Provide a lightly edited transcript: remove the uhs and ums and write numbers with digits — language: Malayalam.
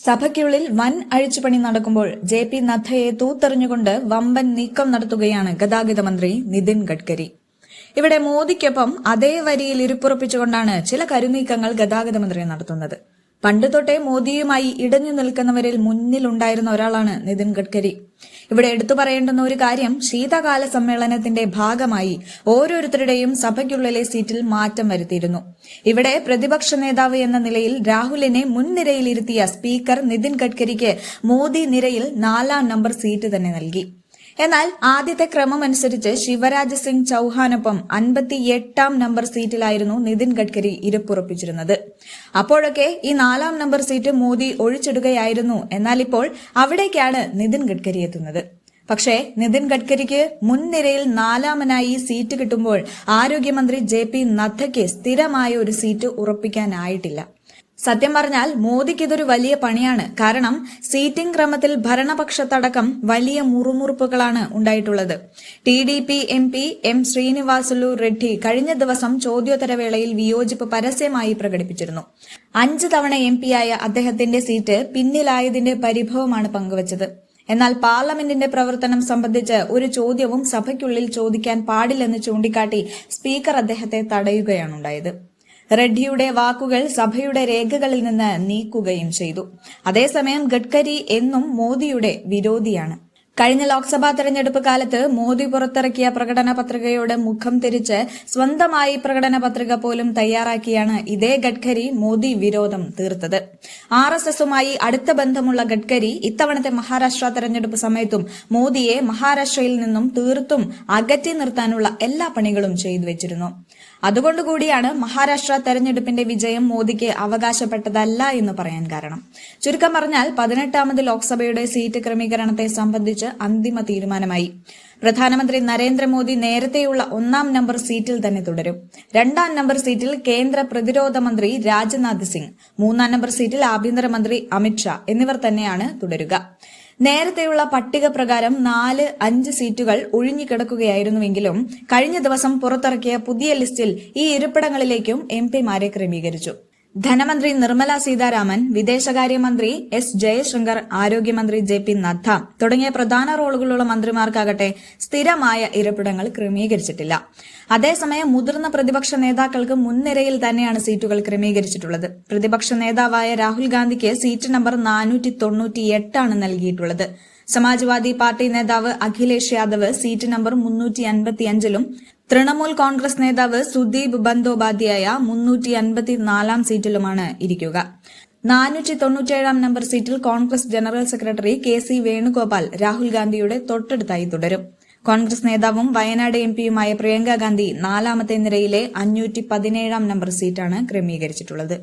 സഭയ്ക്കുള്ളിൽ വൻ അഴിച്ചുപണി നടക്കുമ്പോൾ ജെ.പി. നദ്ദയെ തൂത്തെറിഞ്ഞുകൊണ്ട് വമ്പൻ നീക്കം നടത്തുകയാണ് ഗതാഗത മന്ത്രി നിതിൻ ഗഡ്കരി. ഇവിടെ മോദിക്കൊപ്പം അതേ വരിയിൽ ഇരിപ്പുറപ്പിച്ചുകൊണ്ടാണ് ചില കരുനീക്കങ്ങൾ ഗതാഗത മന്ത്രി നടത്തുന്നത്. പണ്ട് തൊട്ടേ മോദിയുമായി ഇടഞ്ഞു നിൽക്കുന്നവരിൽ മുന്നിലുണ്ടായിരുന്ന ഒരാളാണ് നിതിൻ ഗഡ്കരി. ഇവിടെ എടുത്തു പറയേണ്ടുന്ന ഒരു കാര്യം, ശീതകാല സമ്മേളനത്തിന്റെ ഭാഗമായി ഓരോരുത്തരുടെയും സഭയ്ക്കുള്ളിലെ സീറ്റിൽ മാറ്റം വരുത്തിയിരുന്നു. ഇവിടെ പ്രതിപക്ഷ നേതാവ് എന്ന നിലയിൽ രാഹുലിനെ മുൻനിരയിലിരുത്തിയ സ്പീക്കർ നിതിൻ ഗഡ്കരിക്ക് മോദി നിരയിൽ 4-ാം നമ്പർ സീറ്റ് തന്നെ നൽകി. എന്നാൽ ആദ്യത്തെ ക്രമമനുസരിച്ച് ശിവരാജ് സിംഗ് ചൌഹാനൊപ്പം 58-ാം നമ്പർ സീറ്റിലായിരുന്നു നിതിൻ ഗഡ്കരി ഇരിപ്പുറപ്പിച്ചിരുന്നത്. അപ്പോഴൊക്കെ ഈ 4-ാം നമ്പർ സീറ്റ് മോദി ഒഴിച്ചിടുകയായിരുന്നു. എന്നാൽ ഇപ്പോൾ അവിടേക്കാണ് നിതിൻ ഗഡ്കരി എത്തുന്നത്. പക്ഷേ നിതിൻ ഗഡ്കരിക്ക് മുൻനിരയിൽ 4-ാമനായി സീറ്റ് കിട്ടുമ്പോൾ ആരോഗ്യമന്ത്രി ജെ.പി. നദ്ദയ്ക്ക് സ്ഥിരമായ ഒരു സീറ്റ് ഉറപ്പിക്കാനായിട്ടില്ല. സത്യം പറഞ്ഞാൽ മോദിക്ക് ഇതൊരു വലിയ പണിയാണ്. കാരണം സീറ്റിംഗ് ക്രമത്തിൽ ഭരണപക്ഷത്തടക്കം വലിയ മുറുമുറുപ്പുകളാണ് ഉണ്ടായിട്ടുള്ളത്. TDP MP M Srinivasulu Reddy കഴിഞ്ഞ ദിവസം ചോദ്യോത്തരവേളയിൽ വിയോജിപ്പ് പരസ്യമായി പ്രകടിപ്പിച്ചിരുന്നു. 5 തവണ MP ആയ അദ്ദേഹത്തിന്റെ സീറ്റ് പിന്നിലായതിന്റെ പരിഭവമാണ് പങ്കുവച്ചത്. എന്നാൽ പാർലമെന്റിന്റെ പ്രവർത്തനം സംബന്ധിച്ച് ഒരു ചോദ്യവും സഭയ്ക്കുള്ളിൽ ചോദിക്കാൻ പാടില്ലെന്ന് ചൂണ്ടിക്കാട്ടി സ്പീക്കർ അദ്ദേഹത്തെ തടയുകയാണുണ്ടായത്. റെഡ്ഡിയുടെ വാക്കുകൾ സഭയുടെ രേഖകളിൽ നിന്ന് നീക്കുകയും ചെയ്തു. അതേസമയം ഗഡ്കരി എന്നും മോദിയുടെ വിരോധിയാണ്. കഴിഞ്ഞ ലോക്സഭാ തെരഞ്ഞെടുപ്പ് കാലത്ത് മോദി പുറത്തിറക്കിയ പ്രകടന പത്രികയോട് മുഖം തിരിച്ച് സ്വന്തമായി പ്രകടന പത്രിക പോലും തയ്യാറാക്കിയാണ് ഇതേ ഗഡ്കരി മോദി വിരോധം തീർത്തത്. RSSുമായി അടുത്ത ബന്ധമുള്ള ഗഡ്കരി ഇത്തവണത്തെ മഹാരാഷ്ട്ര തെരഞ്ഞെടുപ്പ് സമയത്തും മോദിയെ മഹാരാഷ്ട്രയിൽ നിന്നും തീർത്തും അകറ്റി നിർത്താനുള്ള എല്ലാ പണികളും ചെയ്തു വെച്ചിരുന്നു. അതുകൊണ്ടുകൂടിയാണ് മഹാരാഷ്ട്ര തെരഞ്ഞെടുപ്പിന്റെ വിജയം മോദിക്ക് അവകാശപ്പെട്ടതല്ല എന്ന് പറയാൻ കാരണം. ചുരുക്കം പറഞ്ഞാൽ 18ാമത് ലോക്സഭയുടെ സീറ്റ് ക്രമീകരണത്തെ സംബന്ധിച്ച് അന്തിമ തീരുമാനമായി. പ്രധാനമന്ത്രി നരേന്ദ്രമോദി നേരത്തെയുള്ള 1-ാം നമ്പർ സീറ്റിൽ തന്നെ തുടരും. 2-ാം നമ്പർ സീറ്റിൽ കേന്ദ്ര പ്രതിരോധ മന്ത്രി രാജ്നാഥ് സിംഗ്, 3-ാം നമ്പർ സീറ്റിൽ ആഭ്യന്തരമന്ത്രി അമിത്ഷാ എന്നിവർ തന്നെയാണ് തുടരുക. നേരത്തെയുള്ള പട്ടിക പ്രകാരം 4-5 സീറ്റുകൾ ഒഴിഞ്ഞുകിടക്കുകയായിരുന്നുവെങ്കിലും കഴിഞ്ഞ ദിവസം പുറത്തിറക്കിയ പുതിയ ലിസ്റ്റിൽ ഈ ഇരിപ്പിടങ്ങളിലേക്കും MP-മാരെ ക്രമീകരിച്ചു. ധനമന്ത്രി നിർമ്മല സീതാരാമൻ, വിദേശകാര്യമന്ത്രി എസ് ജയശങ്കർ, ആരോഗ്യമന്ത്രി ജെ.പി. നദ്ദ തുടങ്ങിയ പ്രധാന റോളുകളുള്ള മന്ത്രിമാർക്കാകട്ടെ സ്ഥിരമായ ഇരിപ്പിടങ്ങൾ ക്രമീകരിച്ചിട്ടില്ല. അതേസമയം മുതിർന്ന പ്രതിപക്ഷ നേതാക്കൾക്ക് മുൻനിരയിൽ തന്നെയാണ് സീറ്റുകൾ ക്രമീകരിച്ചിട്ടുള്ളത്. പ്രതിപക്ഷ നേതാവായ രാഹുൽ ഗാന്ധിക്ക് സീറ്റ് നമ്പർ 498 നൽകിയിട്ടുള്ളത്. സമാജ്വാദി പാർട്ടി നേതാവ് അഖിലേഷ് യാദവ് സീറ്റ് നമ്പർ 355-ലും തൃണമൂൽ കോൺഗ്രസ് നേതാവ് സുദീപ് ബന്ദോപാധ്യായ 354-ാം സീറ്റിലുമാണ് ഇരിക്കുക. 497-ാം നമ്പർ സീറ്റിൽ Congress general secretary KC Venugopal Rahul ഗാന്ധിയുടെ തൊട്ടടുത്തായി തുടരും. കോൺഗ്രസ് നേതാവും വയനാട് MP-യുമായ പ്രിയങ്ക ഗാന്ധി 4-ാമത്തെ നിരയിലെ 517-ാം നമ്പർ സീറ്റാണ് ക്രമീകരിച്ചിട്ടുള്ളത്.